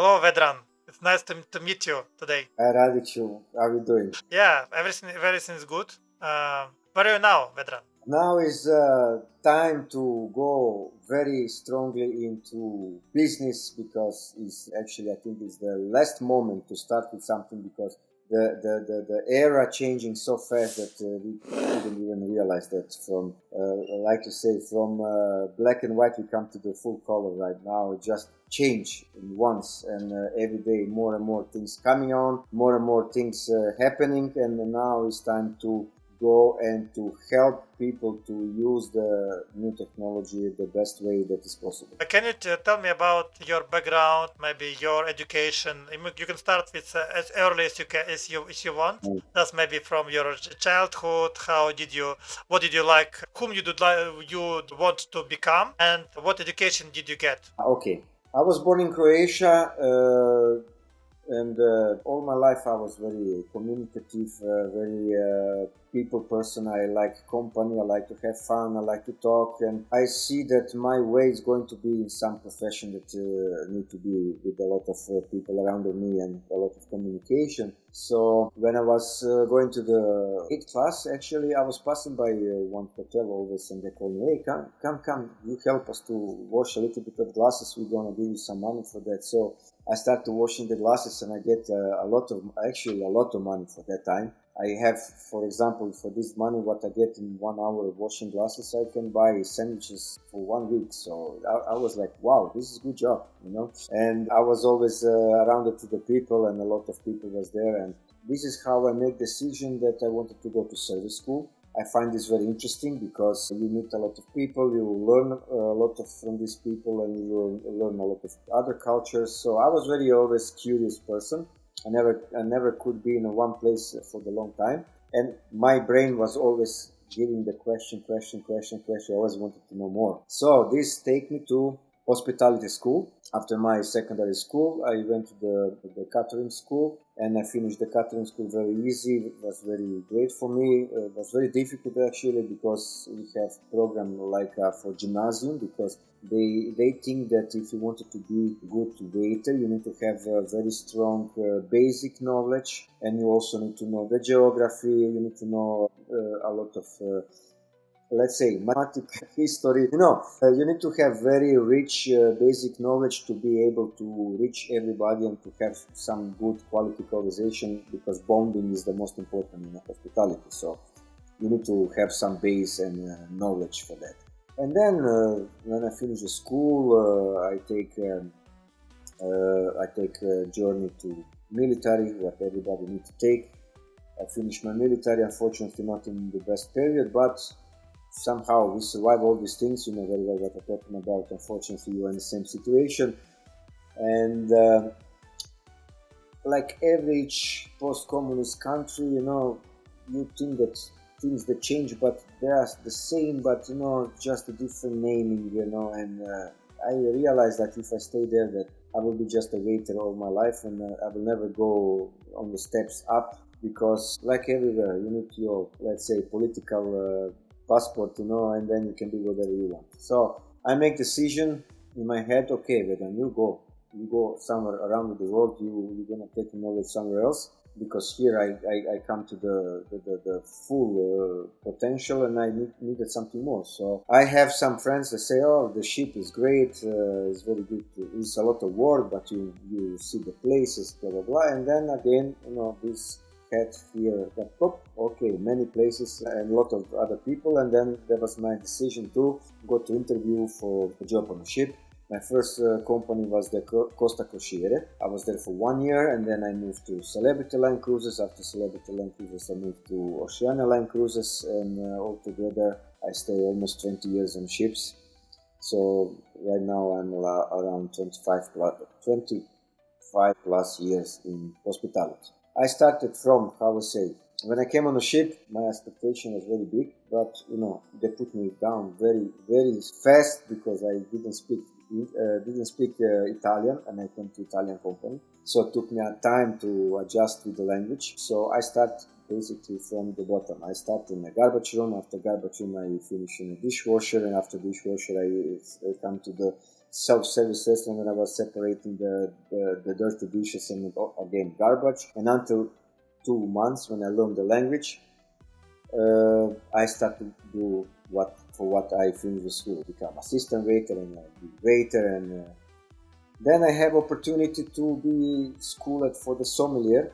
Hello, Vedran. It's nice to meet you today. Hi Radichu, how are you doing? Yeah, everything is good. Where are you now, Vedran? Now is time to go very strongly into business because it's actually I think it's the last moment to start with something because the era changing so fast that we didn't even realize that from like you say from black and white we come to the full color right now. It just change in once and every day more and more things coming on, more and more things happening, and now it's time to go and to help people to use the new technology the best way that is possible. Can you tell me about your background, maybe your education? You can start with as early as you can, as you want. Mm. That's maybe from your childhood. What did you like? Whom you want to become, and what education did you get? Okay, I was born in Croatia. And all my life I was very communicative, very people person. I like company, I like to have fun, I like to talk, and I see that my way is going to be in some profession that need to be with a lot of people around me and a lot of communication. So when I was going to the 8th class, actually I was passing by one hotel always, and they called me, hey, come, you help us to wash a little bit of glasses, we're gonna give you some money for that. So I started washing the glasses and I get a lot of money for that time. I have, for example, for this money, what I get in 1 hour of washing glasses, I can buy sandwiches for 1 week. So I was like, wow, this is a good job, you know. And I was always around to the people, and a lot of people was there. And this is how I make decision that I wanted to go to service school. I find this very interesting because you meet a lot of people, you learn a lot from these people, and you learn a lot of other cultures. So I was very always curious person. I never could be in one place for the long time, and my brain was always giving the question. I always wanted to know more. So this take me to hospitality school. After my secondary school, I went to the catering school, and I finished the catering school very easy. It was very great for me. It was very difficult actually because we have program like for gymnasium, because they think that if you wanted to be good waiter, you need to have a very strong basic knowledge, and you also need to know the geography. You need to know a lot of let's say mathematics, history. You need to have very rich basic knowledge to be able to reach everybody and to have some good quality conversation, because bonding is the most important in hospitality. So you need to have some base and knowledge for that. And then when I finish the school, I take a journey to military, what everybody needs to take. I finished my military, unfortunately not in the best period, but somehow we survive all these things. You know very well what I'm talking about. Unfortunately, you are in the same situation. And like every post-communist country, you think that things that change, but they are the same, but just a different naming, and I realized that if I stay there, that I will be just a waiter all my life, and I will never go on the steps up, because like everywhere, you need your, let's say, political passport, and then you can do whatever you want. So I make decision in my head, okay, then you go somewhere around the world, you're gonna take knowledge somewhere else, because here I come to the full potential, and I needed something more. So I have some friends that say, oh, the ship is great, it's very good, it's a lot of work, but you see the places, blah blah blah. And then again, this head here, okay, many places and a lot of other people. And then that was my decision to go to interview for a job on a ship. My first company was the Costa Crociere. I was there for 1 year, and then I moved to Celebrity Line Cruises. After Celebrity Line Cruises, I moved to Oceania Line Cruises, and altogether I stay almost 20 years on ships. So right now I'm around 25 plus years in hospitality. I started from, when I came on the ship, my expectation was very big, but they put me down very, very fast, because I didn't speak Italian, and I came to Italian company, so it took me time to adjust with the language. So I start basically from the bottom. I start in a garbage room. After garbage room, I finish in a dishwasher, and after dishwasher, I come to the self-service restaurant, and I was separating the dirty dishes and again garbage. And until 2 months, when I learned the language, I started to do what I finished the school, become assistant waiter and be waiter, and then I have opportunity to be schooled for the sommelier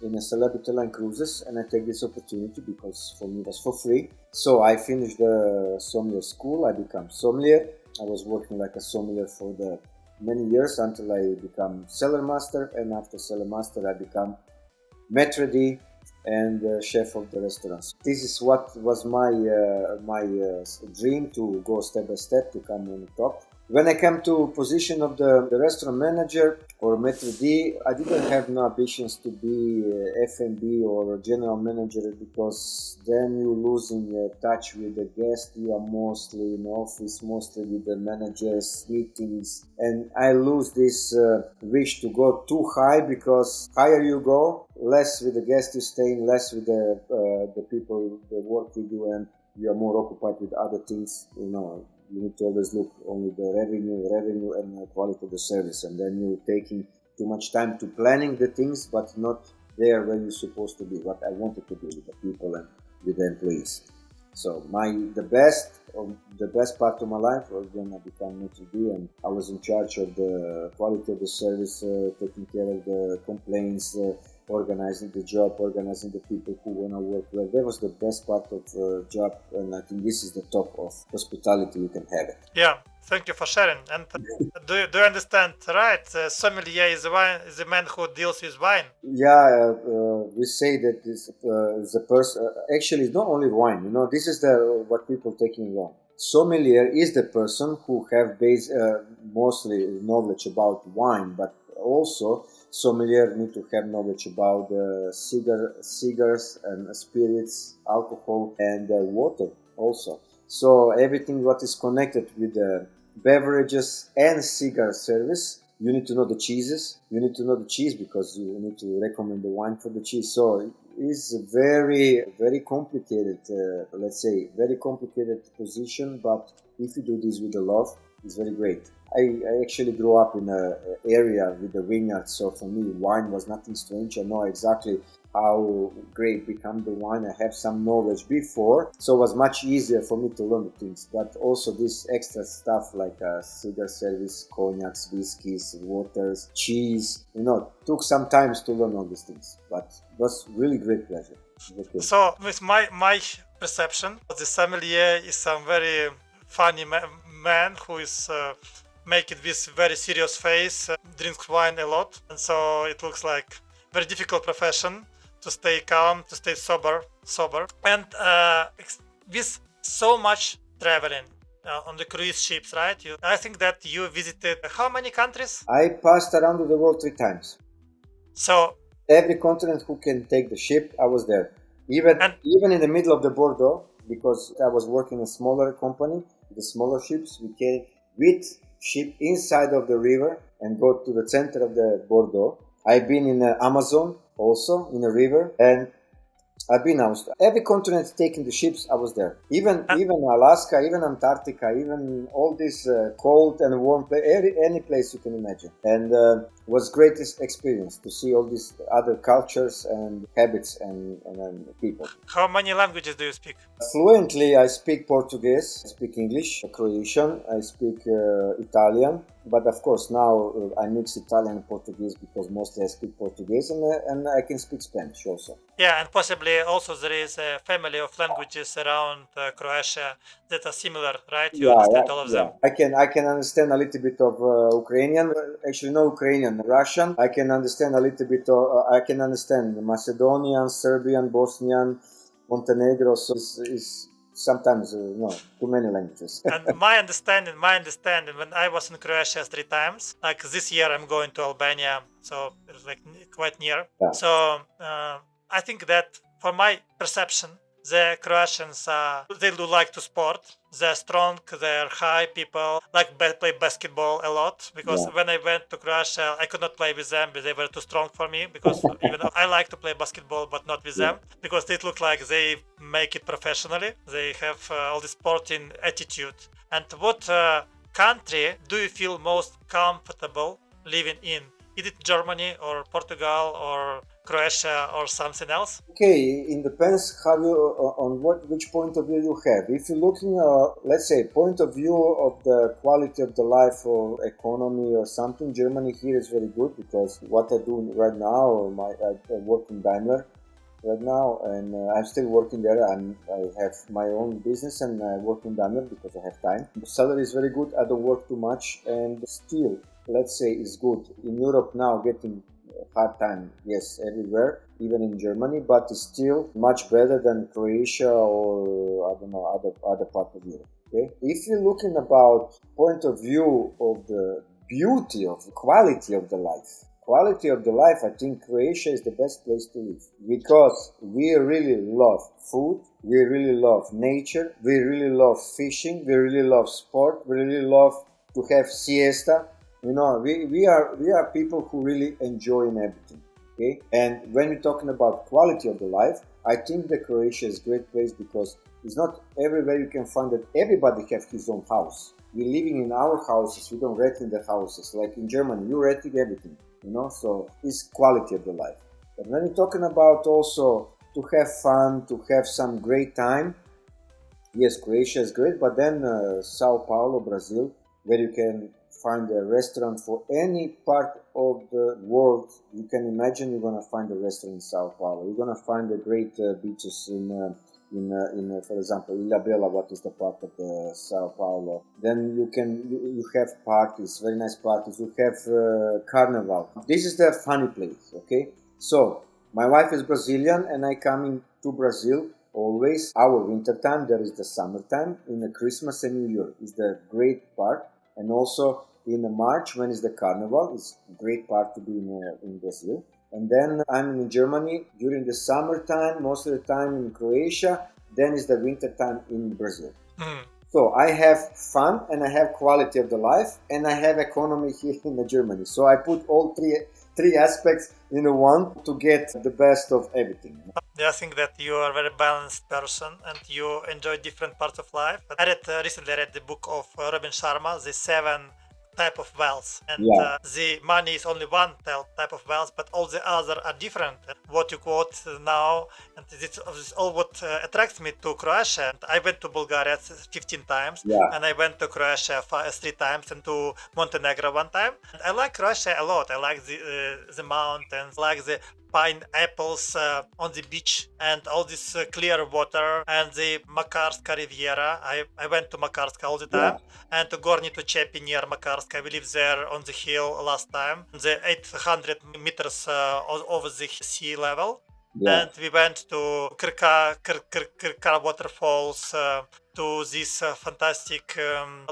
in a celebrity line cruises, and I take this opportunity because for me it was for free. So I finished the sommelier school. I become sommelier. I was working like a sommelier for the many years until I become cellar master, and after cellar master I become Maître and chef of the restaurants. This is what was my dream, to go step by step to come on top. When I came to position of the restaurant manager or Maître D, I didn't have no ambitions to be F&B or general manager, because then you losing touch with the guest. You are mostly in office, mostly with the managers, meetings, and I lose this wish to go too high, because higher you go, less with the guest you staying, less with the people that work with you, and you are more occupied with other things. You need to always look only the revenue and the quality of the service, and then you're taking too much time to planning the things, but not there where you're supposed to be, what I wanted to be with the people and with the employees. So the best part of my life was when I became Maître D, and I was in charge of the quality of the service, taking care of the complaints, organizing the job, organizing the people who want to work well. That was the best part of the job, and I think this is the top of hospitality you can have it. Yeah, thank you for sharing. And do you understand, right? Sommelier is the man who deals with wine. Yeah, we say that this is a person. Actually, it's not only wine. This is what people taking wrong. Sommelier is the person who have mostly knowledge about wine, but also sommelier need to have knowledge about cigars and spirits, alcohol, and water also. So everything what is connected with the beverages and cigar service. You need to know the cheeses. You need to know the cheese because you need to recommend the wine for the cheese. So it's a very, very complicated, very complicated position. But if you do this with the love, it's very great. I actually grew up in an area with the vineyard, so for me wine was nothing strange. I know exactly how great become the wine. I have some knowledge before, so it was much easier for me to learn the things. But also this extra stuff like cigar service, cognacs, whiskeys, waters, cheese, took some time to learn all these things. But it was really great pleasure. Okay. So with my perception, the sommelier is some very funny man who is making this very serious face, drinks wine a lot, and so it looks like very difficult profession to stay calm, to stay sober, and with so much traveling on the cruise ships, right? I think that you visited how many countries? I passed around the world 3 times. So every continent who can take the ship, I was there. Even in the middle of the Bordeaux, because I was working in a smaller company, the smaller ships, we came with ship inside of the river and go to the center of the Bordeaux. I've been in the Amazon also, in a river, and I've been out. Every continent taking the ships, I was there. Even Alaska, even Antarctica, even all this cold and warm place, any place you can imagine. And was greatest experience to see all these other cultures and habits and people. How many languages do you speak? Fluently, I speak Portuguese, I speak English, Croatian, I speak Italian. But of course, now I mix Italian and Portuguese because mostly I speak Portuguese, and I can speak Spanish also. Yeah, and possibly also there is a family of languages around Croatia that are similar, right? You understand all of them. I can understand a little bit of Ukrainian. Actually, no Ukrainian, Russian. I can understand a little bit of. I can understand Macedonian, Serbian, Bosnian, Montenegro. So it's sometimes too many languages. And my understanding, when I was in Croatia 3 times, like this year I'm going to Albania, so it's like quite near. Yeah. So I think that for my perception, the Croatians they do like to sport. They're strong, they're high people, like play basketball a lot. Because when I went to Croatia, I could not play with them, but they were too strong for me. Because even though I like to play basketball, but not with them, because they look like they make it professionally. They have all the sporting attitude. And what country do you feel most comfortable living in? Is it Germany or Portugal or Croatia or something else? Okay, it depends how you on which point of view you have. If you're looking, let's say, point of view of the quality of the life or economy or something, Germany here is very good because what I do right now, I work in Daimler right now, and I'm still working there. I have my own business and I work in Daimler because I have time. The salary is very good. I don't work too much, and still, let's say, is good. In Europe now, getting hard time, yes, everywhere, even in Germany, but it's still much better than Croatia or I don't know other part of Europe. Okay, if you're looking about point of view of the beauty of the quality of the life. Quality of the life, I think Croatia is the best place to live because we really love food, we really love nature, we really love fishing, we really love sport, we really love to have siesta. You know, we are people who really enjoy in everything. Okay, and when we're talking about quality of the life, I think that Croatia is a great place because it's not everywhere you can find that everybody have his own house. We're living in our houses, we don't rent in the houses. Like in Germany, you renting everything. You know, so it's quality of the life. But when you're talking about also to have fun, to have some great time, yes, Croatia is great, but then Sao Paulo, Brazil, where you can find a restaurant for any part of the world you can imagine, you're gonna find a restaurant in Sao Paulo. You're gonna find the great beaches in for example, Ilha Bela, what is the part of the Sao Paulo. Then you have parties, very nice parties. You have carnival. This is the funny place, okay? So my wife is Brazilian, and I come to Brazil always. Our winter time, there is the summertime. In the Christmas and New Year is the great part, and also in March when is the carnival. It's a great part to be in Brazil. And then I'm in Germany during the summertime, most of the time in Croatia, then is the winter time in Brazil. So I have fun and I have quality of the life and I have economy here in Germany. So I put all three aspects in one to get the best of everything. I think that you are a very balanced person and you enjoy different parts of life. Recently read the book of Robin Sharma, The 7 Type of Wealth, and the money is only one type of wealth, but all the other are different. What you quote now, and this is all what attracts me to Croatia. I went to Bulgaria 15 times, and I went to Croatia 3 times, and to Montenegro 1 time. And I like Croatia a lot. I like the mountains, like the pineapples on the beach and all this clear water and the Makarska Riviera. I went to Makarska all the time, and to Gornji Tučepi near Makarska. We lived there on the hill last time, the 800 meters over the sea level. And we went to Krka waterfalls, to these fantastic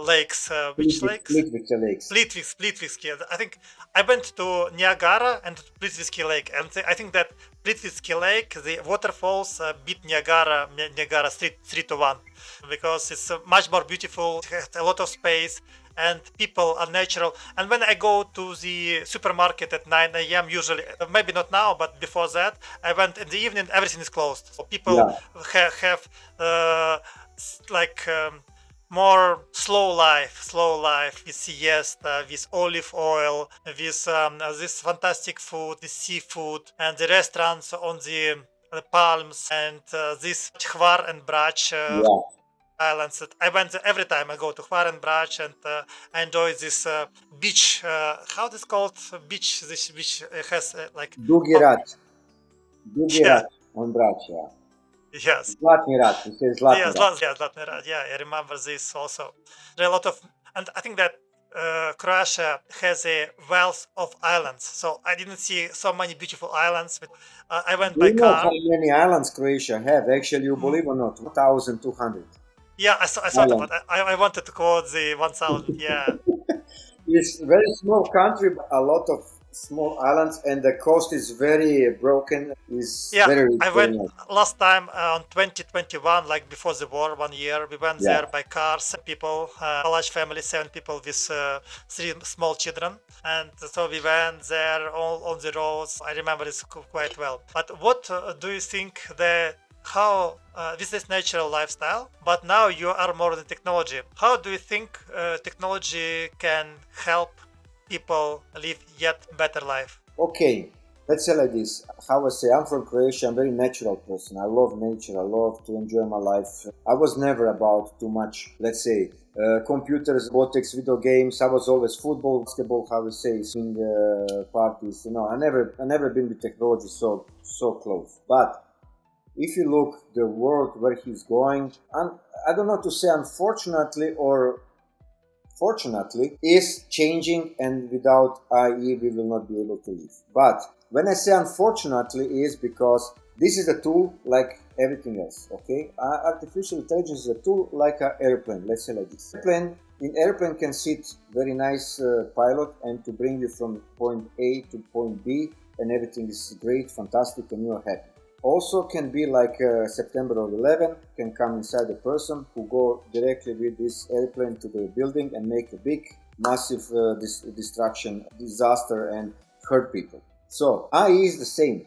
lakes. Which lakes? Plitvicki. I think I went to Niagara and Plitvicki Lake, and I think that Plitvicki Lake, the waterfalls beat Niagara 3-1, because it's much more beautiful. It has a lot of space, and people are natural. And when I go to the supermarket at 9 a.m. usually, maybe not now, but before that, I went in the evening, everything is closed. So people have more slow life with siesta, with olive oil, with this fantastic food, the seafood, and the restaurants on the palms, and this Hvar and Brač islands. I went every time I go to Hvar and Brač, and I enjoy this beach. How is it called? Beach. This beach has like Dugi Rat on Brač. Yes. Zlatni Rat. It says Zlatni Rat. Zlatni Rat. Yeah, I remember this also. There are a lot of, and I think that Croatia has a wealth of islands. So I didn't see so many beautiful islands. But I went by car. Do you know how many islands Croatia have? Actually, you believe or not, 1,200. Yeah, I saw that, but I wanted to quote the 1,000. Yeah. It's a very small country, but a lot of small islands, and the coast is very broken. I went last time on 2021, like before the war, 1 year. We went there by car, 7 people, a large family, 7 people with 3 small children, and so we went there all on the roads. I remember it quite well. But what do you think the how with this natural lifestyle, but now you are more than technology. How do you think technology can help people live yet better life? Okay, let's say like this. How I say, I'm from Croatia. I'm a very natural person. I love nature. I love to enjoy my life. I was never about too much, let's say, computers, robotics, video games. I was always football, basketball. How we say, swing parties. I never been with technology so close. But if you look the world where he's going, and I don't know to say unfortunately or fortunately, is changing, and without IE we will not be able to live. But when I say unfortunately is because this is a tool like everything else, okay? Artificial intelligence is a tool like an airplane, let's say like this. Airplane can sit very nice pilot and to bring you from point A to point B, and everything is great, fantastic, and you are happy. Also can be like September 11, can come inside a person who go directly with this airplane to the building and make a big, massive destruction, disaster, and hurt people. So IE is the same.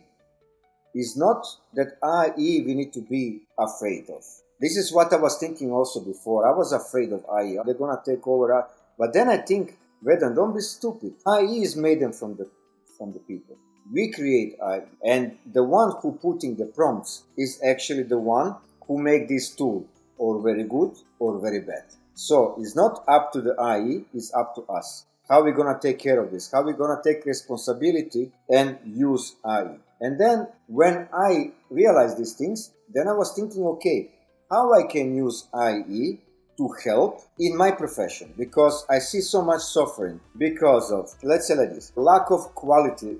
It's not that IE we need to be afraid of. This is what I was thinking also before. I was afraid of IE. They're gonna take over. But then I think, Vedran, don't be stupid. IE is made from the people. We create IE, and the one who putting the prompts is actually the one who make this tool or very good or very bad. So it's not up to the IE, it's up to us. How we gonna take care of this? How we gonna take responsibility and use IE? And then when I realized these things, then I was thinking, okay, how I can use IE to help in my profession, because I see so much suffering because of, let's say like this, lack of quality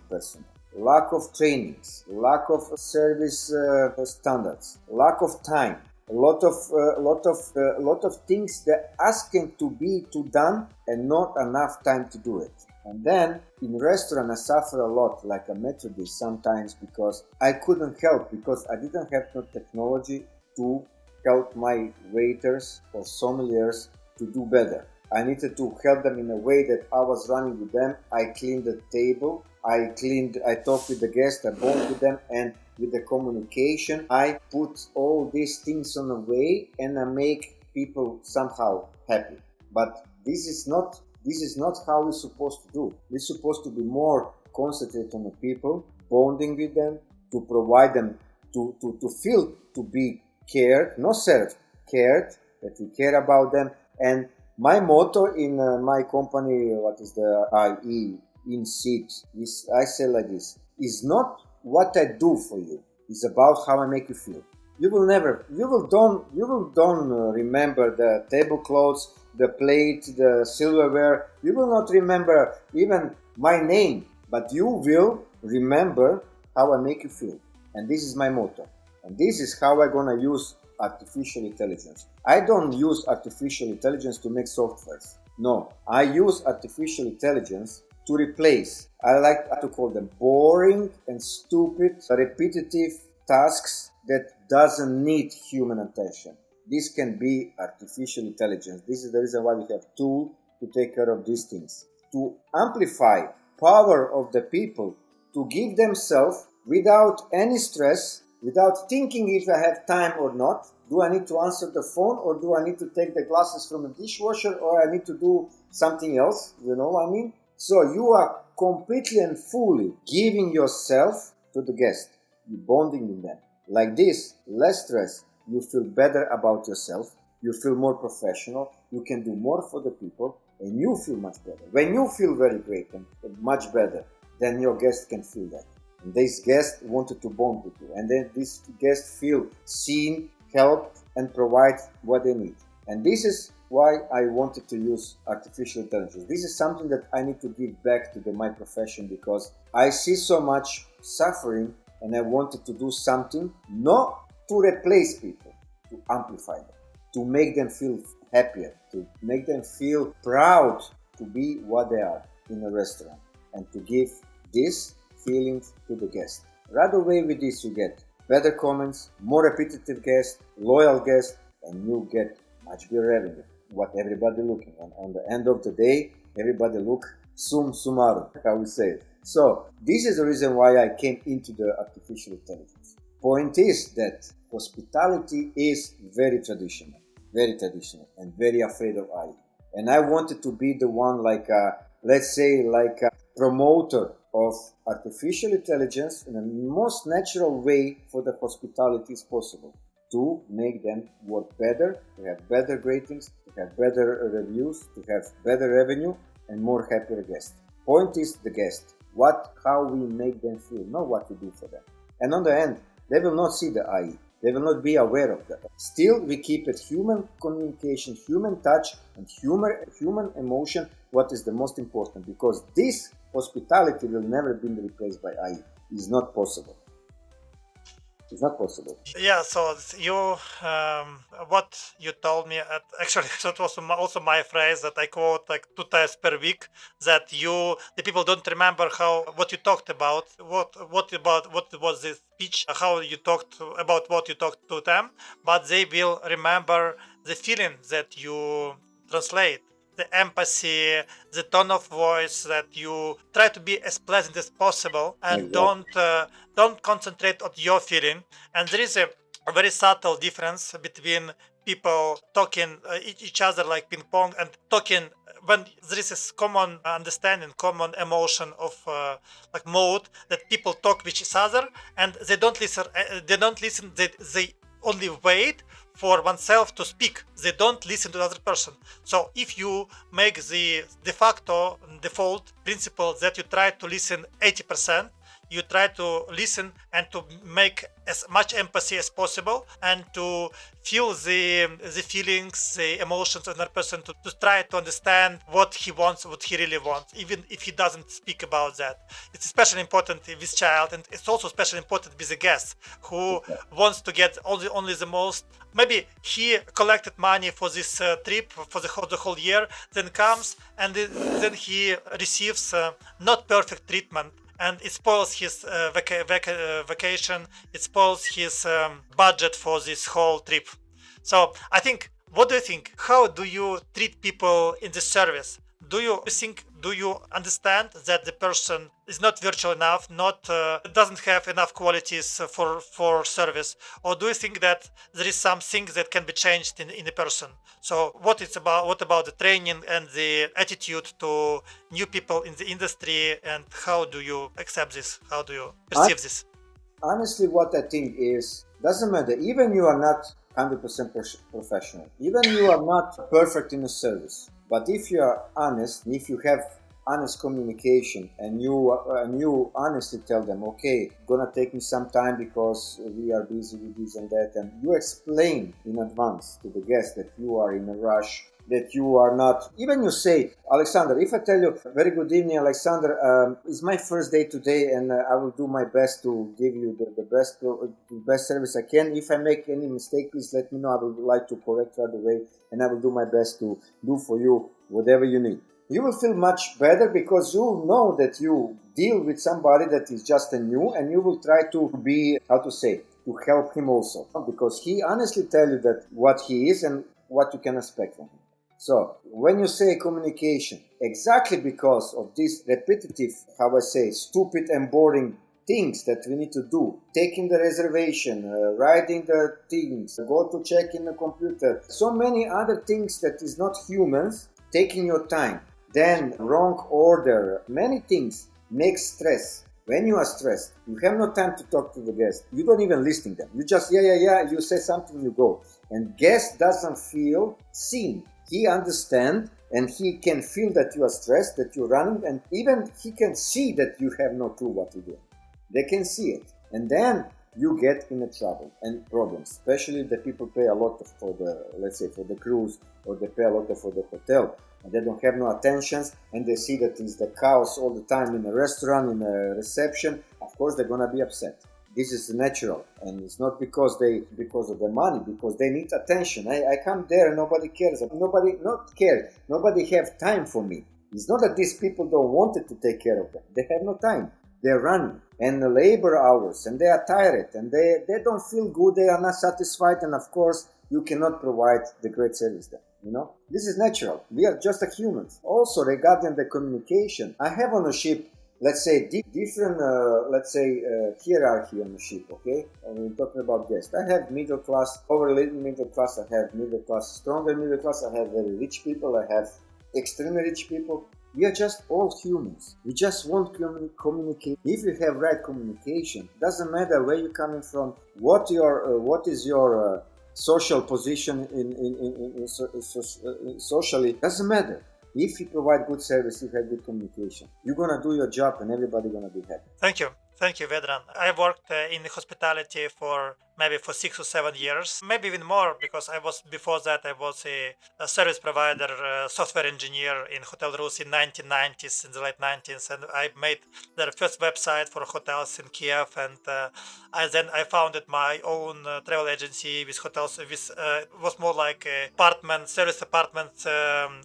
personnel, lack of trainings, lack of service standards, lack of time, a lot of things that asking to be done and not enough time to do it. And then in restaurant I suffer a lot, like a Maître did sometimes, because I couldn't help, because I didn't have no technology to help my waiters or sommeliers to do better. I needed to help them in a way that I was running with them. I cleaned the table, I talked with the guests, I bonded with them, and with the communication, I put all these things on a way and I make people somehow happy. But this is not how we're supposed to do. We're supposed to be more concentrated on the people, bonding with them, to provide them to feel to be cared, not cared, that we care about them. And my motto in my company, what is the IE in seat, is I say like this: is not what I do for you, it's about how I make you feel. You will don't remember the tablecloths, the plate, the silverware. You will not remember even my name, but you will remember how I make you feel. And this is my motto. And this is how I'm gonna use artificial intelligence. I don't use artificial intelligence to make softwares. No, I use artificial intelligence to replace, I like to call them boring and stupid, repetitive tasks that doesn't need human attention. This can be artificial intelligence. This is the reason why we have tools to take care of these things. To amplify power of the people to give themselves without any stress, without thinking if I have time or not. Do I need to answer the phone, or do I need to take the glasses from the dishwasher, or I need to do something else? You know what I mean? So you are completely and fully giving yourself to the guest. You're bonding with them. Like this, less stress. You feel better about yourself. You feel more professional. You can do more for the people, and you feel much better. When you feel very great and much better, then your guest can feel that. And this guest wanted to bond with you, and then this guest feel seen, helped, and provide what they need. And this is why I wanted to use artificial intelligence. This is something that I need to give back to my profession, because I see so much suffering, and I wanted to do something not to replace people, to amplify them, to make them feel happier, to make them feel proud to be what they are in a restaurant, and to give this feelings to the guest. Right away with this you get better comments, more repetitive guests, loyal guests, and you get much better revenue. What everybody looking on the end of the day, everybody look sum summarum, how we say it. So this is the reason why I came into the artificial intelligence. Point is that hospitality is very traditional and very afraid of AI. And I wanted to be the one let's say like a promoter of artificial intelligence in the most natural way for the hospitality is possible, to make them work better, to have better ratings, to have better reviews, to have better revenue and more happier guests. Point is the guest, how we make them feel, not what we do for them. And on the end, they will not see the AI. They will not be aware of that. Still, we keep it human communication, human touch, and human emotion, what is the most important, because this hospitality will never be replaced by AI. It's not possible. It's not possible. Yeah, so you, what you told me, actually, that was also my phrase that I quote like 2 times per week. That the people don't remember what you talked about, what was the speech, how you talked about what you talked to them, but they will remember the feeling that you translate. The empathy, the tone of voice, that you try to be as pleasant as possible and Exactly. don't concentrate on your feeling. And there is a very subtle difference between people talking each other like ping pong and talking when there is a common understanding, common emotion of like mode, that people talk with each other and they don't listen. They only wait for oneself to speak. They don't listen to the other person. So if you make the de facto default principle that you try to listen 80%, you try to listen and to make as much empathy as possible and to feel the feelings, the emotions of another person, to try to understand what he wants, what he really wants, even if he doesn't speak about that. It's especially important with child, and it's also especially important with a guest who wants to get only the most. Maybe he collected money for this trip for the whole year, then comes and then he receives not perfect treatment, and it spoils his vacation, it spoils his budget for this whole trip. So I think, what do you think? How do you treat people in the service? Do you understand that the person is not virtual enough, doesn't have enough qualities for service, or do you think that there is something that can be changed in a person? So what about the training and the attitude to new people in the industry, and how do you accept this? How do you perceive this? Honestly, what I think is, doesn't matter, even you are not 100% professional, even you are not perfect in a service, but if you are honest, if you have honest communication and you honestly tell them, okay, gonna take me some time because we are busy with this and that, and you explain in advance to the guest that you are in a rush, that you are not, even you say, Alexander, if I tell you, very good evening, Alexander, it's my first day today and I will do my best to give you the best service I can. If I make any mistake, please let me know. I would like to correct right away and I will do my best to do for you whatever you need. You will feel much better because you know that you deal with somebody that is just a new, and you will try to be, to help him also, because he honestly tell you that what he is and what you can expect from him. So when you say communication, exactly because of this repetitive, stupid and boring things that we need to do, taking the reservation, writing the things, go to check in the computer, so many other things that is not humans, taking your time, then wrong order, many things make stress. When you are stressed, you have no time to talk to the guest. You don't even listen to them. You just, you say something, you go. And guest doesn't feel seen. He understands and he can feel that you are stressed, that you're running, and even he can see that you have no clue what to do. They can see it. And then you get in a trouble and problems, especially the people pay a lot for the cruise, or they pay a lot for the hotel, and they don't have no attentions, and they see that it's the chaos all the time in a restaurant, in a reception. Of course, they're gonna be upset. This is natural, and it's not because of the money, because they need attention. I come there and nobody cares. Nobody have time for me. It's not that these people don't want to take care of them. They have no time. They're running and the labor hours, and they are tired, and they don't feel good. They are not satisfied, and of course, you cannot provide the great service then. This is natural. We are just like humans. Also, regarding the communication, I have on a ship let's say different hierarchy on the ship, okay? And we're talking about guests. I have middle class, over middle class, I have middle class, stronger middle class, I have very rich people, I have extremely rich people. We are just all humans. We just want to communicate. If you have right communication, doesn't matter where you're coming from, what is your social position socially, doesn't matter. If you provide good service, you have good communication, you're gonna do your job and everybody gonna be happy. Thank you, Vedran. I worked in hospitality for 6 or 7 years, maybe even more, because before that I was a service provider, software engineer in Hotel Rus in 1990s, in the late 90s, and I made their first website for hotels in Kiev, and I founded my own travel agency with hotels. It was more like a service apartment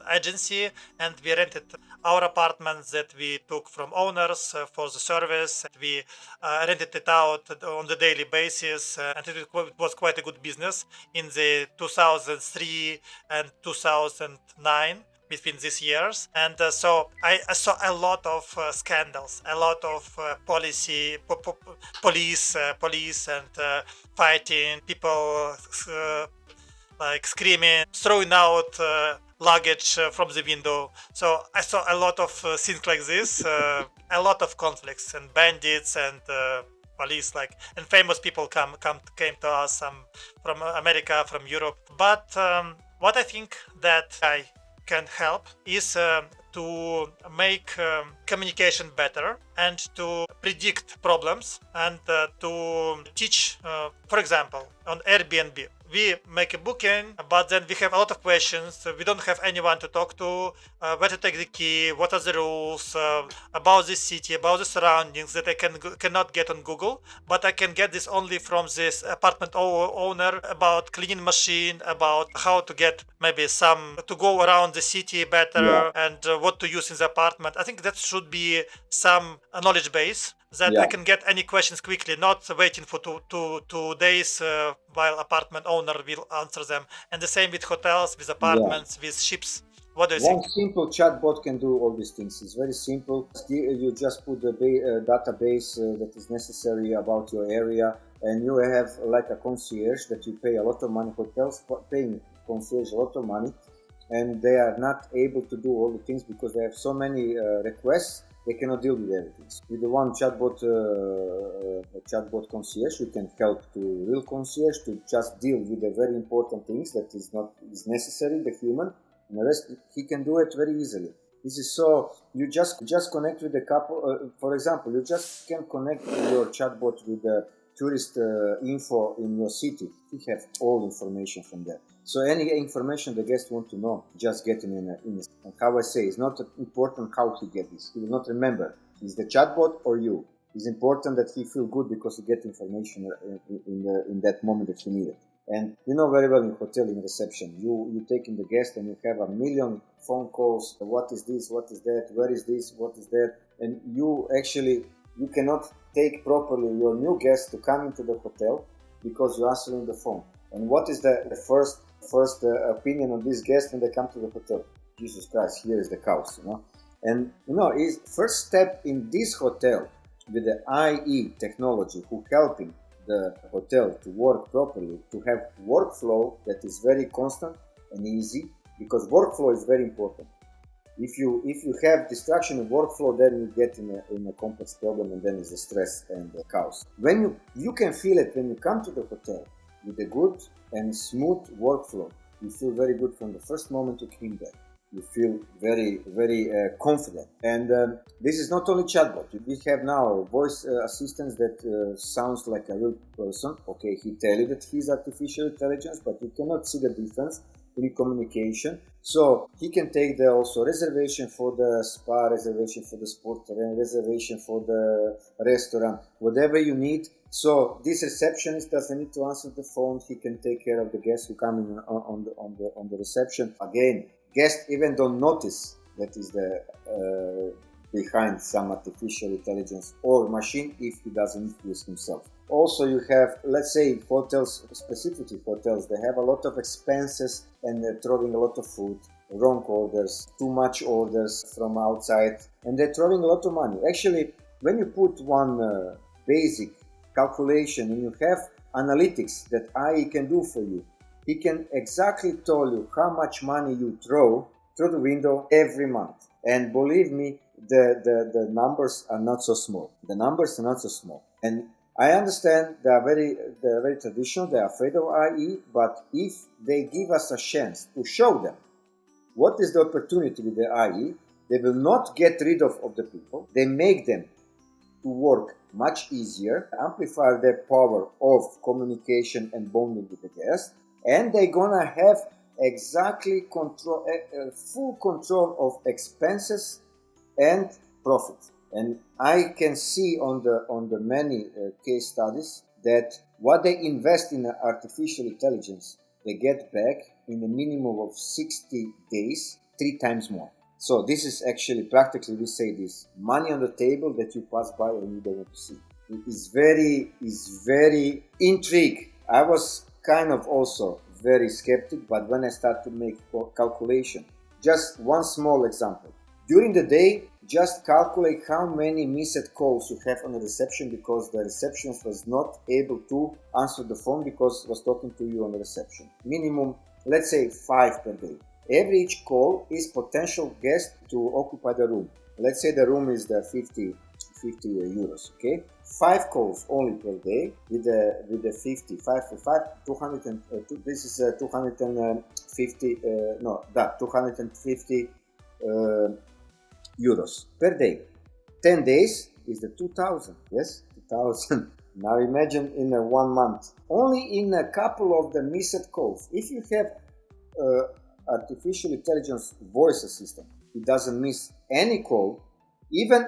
agency, and we rented our apartments that we took from owners for the service. We rented it out on the daily basis, and it was quite a good business in the 2003 and 2009, between these years. And so I saw a lot of scandals, a lot of police and fighting, people like screaming, throwing out luggage from the window. So I saw a lot of things like this, a lot of conflicts and bandits and police, and famous people came to us from America, from Europe. But what I think that I can help is to make communication better and to predict problems and to teach, for example, on Airbnb. We make a booking, but then we have a lot of questions. We don't have anyone to talk to, where to take the key, what are the rules, about the city, about the surroundings that I cannot get on Google, but I can get this only from this apartment owner, about cleaning machine, about how to get to go around the city better, and what to use in the apartment. I think that should be some knowledge base that I can get any questions quickly, not waiting for two days while apartment owner will answer them. And the same with hotels, with apartments, with ships. What do you think? One simple chatbot can do all these things. It's very simple. You just put the database that is necessary about your area, and you have like a concierge that you pay a lot of money. Hotels paying concierge a lot of money, and they are not able to do all the things because they have so many requests. They cannot deal with everything. With the one chatbot concierge, you can help to real concierge to just deal with the very important things that is necessary, the human, and the rest he can do it very easily. This is so you just connect with the couple. For example, you just can connect your chatbot with the tourist info in your city. You have all information from there. So any information the guest want to know, just get in. And how I say, it's not important how he get this. He will not remember. Is the chatbot or you? It's important that he feel good because he get information in that moment that he need it. And you know very well in hotel, in reception, you taking the guest and you have a million phone calls. What is this? What is that? Where is this? What is that? And you cannot take properly your new guest to come into the hotel because you're answering the phone. And what is the first opinion on this guest when they come to the hotel? Jesus Christ, here is the chaos, And is first step in this hotel with the IE technology who helping the hotel to work properly, to have workflow that is very constant and easy, because workflow is very important. If you have distraction in workflow, then you get in a complex problem, and then is the stress and the chaos. When you can feel it when you come to the hotel with a good and smooth workflow, you feel very good from the first moment you came there. You feel very, very confident. And this is not only chatbot. We have now voice assistants that sounds like a real person. Okay, he tell you that he's artificial intelligence, but you cannot see the difference in communication. So he can take also reservation for the spa, reservation for the sport, reservation for the restaurant, whatever you need. So this receptionist doesn't need to answer the phone. He can take care of the guests who come in on the reception. Again, guests even don't notice that is the behind some artificial intelligence or machine if he doesn't use himself. Also, you have, let's say, hotels, specifically hotels, they have a lot of expenses and they're throwing a lot of food. wrong orders, too much orders from outside, and they're throwing a lot of money. Actually, when you put one basic calculation and you have analytics that AI can do for you, he can exactly tell you how much money you throw through the window every month. And believe me, the numbers are not so small. The numbers are not so small. And I understand they're very traditional, they're afraid of AI, but if they give us a chance to show them what is the opportunity with the AI, they will not get rid of the people. They make them to work much easier, amplify their power of communication and bonding with the guest, and they're gonna have exactly full control of expenses and profit. And I can see on the many case studies that what they invest in artificial intelligence, they get back in a minimum of 60 days, 3 times more. So this is actually practically, we say this, money on the table that you pass by and you don't want to see. It is very intrigued. I was kind of also very skeptic, but when I start to make calculation, just one small example. During the day, just calculate how many missed calls you have on the reception because the receptionist was not able to answer the phone because it was talking to you on the reception. Minimum, let's say 5 per day. Every each call is potential guest to occupy the room. Let's say the room is the 50 euros, okay? 5 calls only per day with the 50, 5 for 5, 200 this is 250, 250 euros per day. 10 days is the 2000, yes, 2000. Now imagine in 1 month, only in a couple of the missed calls. If you have artificial intelligence voice assistant, it doesn't miss any call, even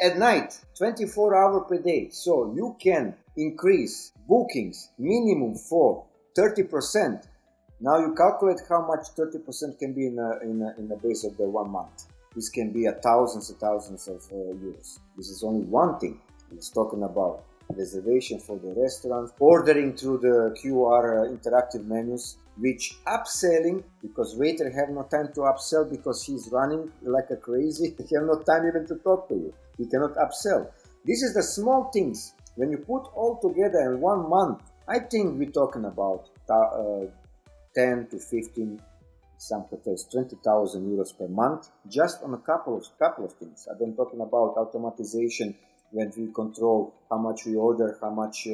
at night, 24 hours per day. So you can increase bookings minimum for 30%. Now you calculate how much 30% can be in the base of the 1 month. This can be thousands and thousands of euros. This is only one thing. It's talking about reservation for the restaurants, ordering through the QR interactive menus, which upselling, because waiter have no time to upsell because he's running like a crazy. He have no time even to talk to you. He cannot upsell. This is the small things. When you put all together in 1 month, I think we're talking about 10 to 15, some hotels, 20,000 euros per month, just on a couple of things. I'm talking about automatization when we control how much we order, how much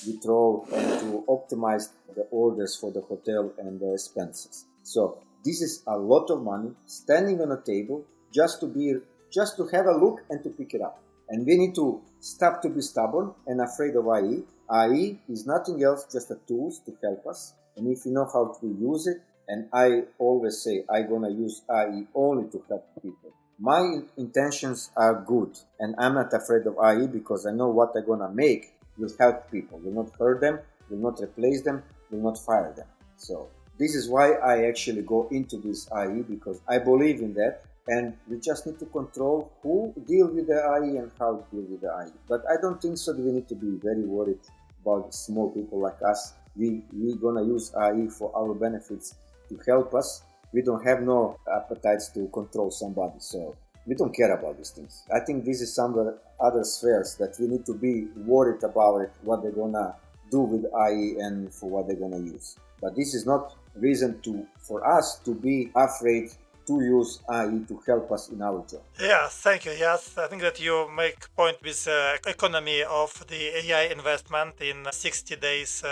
we throw, and to optimize the orders for the hotel and the expenses. So this is a lot of money standing on a table just to have a look and to pick it up. And we need to stop to be stubborn and afraid of AI. AI is nothing else, just a tool to help us. And if you know how to use it, and I always say I'm gonna use AI only to help people. My intentions are good, and I'm not afraid of AI because I know what I'm gonna make will help people, will not hurt them, will not replace them, will not fire them. So this is why I actually go into this AI, because I believe in that, and we just need to control who deal with the AI and how to deal with the AI. But I don't think so that we need to be very worried about small people like us. We're gonna use AI for our benefits to help us. We don't have no appetites to control somebody, so we don't care about these things. I think this is some other spheres that we need to be worried about it, what they're gonna do with AI and for what they're gonna use. But this is not reason for us to be afraid to use AI to help us in our job. Yeah, thank you. Yes, I think that you make point with economy of the AI investment in 60 days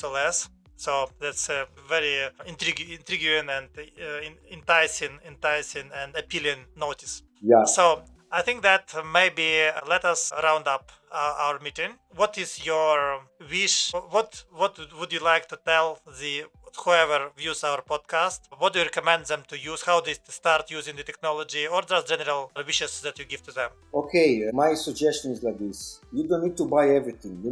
or less. So that's a very intriguing and enticing and appealing notice. Yeah. So I think that maybe let us round up our meeting. What is your wish? What would you like to tell whoever views our podcast? What do you recommend them to use? How they start using the technology, or just general wishes that you give to them? Okay, my suggestion is like this. You don't need to buy everything. You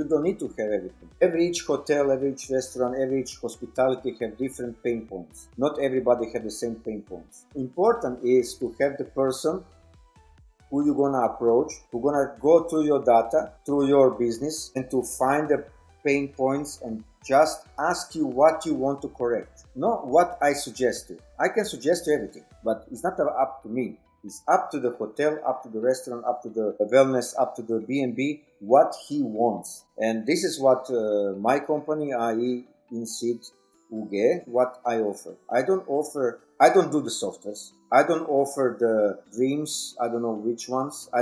don't need to have everything. Every each hotel, every each restaurant, every each hospitality have different pain points. Not everybody have the same pain points. Important is to have the person who you're gonna approach, who's gonna go through your data, through your business, and to find the pain points and just ask you what you want to correct, not what I suggest to. I can suggest you everything, but it's not up to me. It's up to the hotel, up to the restaurant, up to the wellness, up to the B&B, what he wants. And this is what my company, i.e. Inseed UG, what I offer. I don't do the softwares. I don't offer the dreams. I don't know which ones. I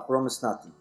promise nothing.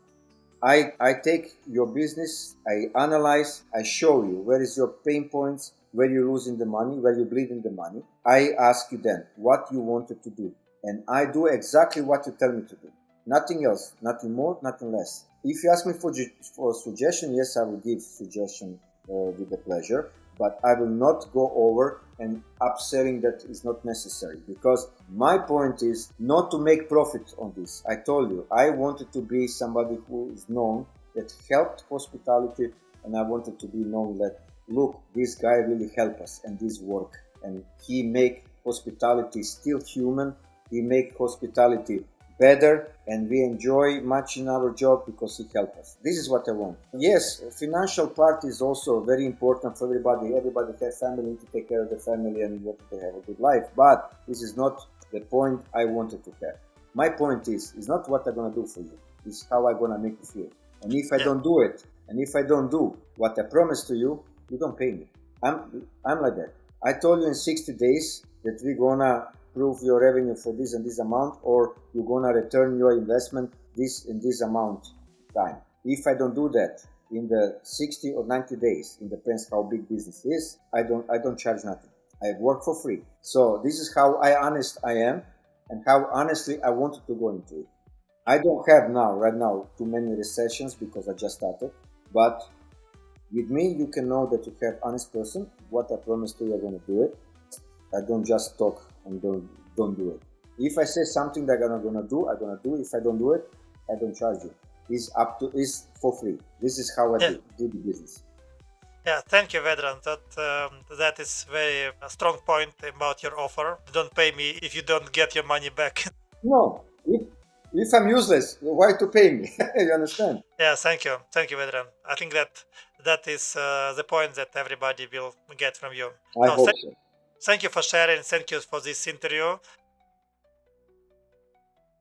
I take your business, I analyze, I show you where is your pain points, where you're losing the money, where you're bleeding the money. I ask you then what you wanted to do. And I do exactly what you tell me to do. Nothing else, nothing more, nothing less. If you ask me for a suggestion, yes, I will give suggestion with the pleasure. But I will not go over and upselling that is not necessary, because my point is not to make profit on this. I told you, I wanted to be somebody who is known that helped hospitality, and I wanted to be known that, look, this guy really helped us and this work, and he make hospitality still human, he make hospitality better, and we enjoy much in our job because he helps us. This is what I want. Yes, financial part is also very important for everybody. Everybody has family to take care of the family and want to have a good life. But this is not the point I wanted to have. My point is not what I'm going to do for you. It's how I'm going to make you feel. And if I don't do it, and if I don't do what I promised to you, you don't pay me. I'm like that. I told you in 60 days that we're going to prove your revenue for this and this amount, or you're gonna return your investment this and this amount time. If I don't do that in the 60 or 90 days, it depends how big business is, I don't charge nothing. I work for free. So this is how honest I am, and how honestly I wanted to go into it. I don't have right now too many recessions because I just started, but with me you can know that you have honest person. What I promised you, I'm gonna do it. I don't just talk and don't do it. If I say something that I'm gonna do, I'm gonna do it. If I don't do it, I don't charge you. It's for free. This is how I do the business. Yeah, thank you, Vedran. That is very strong point about your offer. Don't pay me if you don't get your money back. No, if I'm useless, why to pay me? You understand? Yeah, thank you, Vedran. I think that is the point that everybody will get from you. I hope so. Thank you for sharing. Thank you for this interview.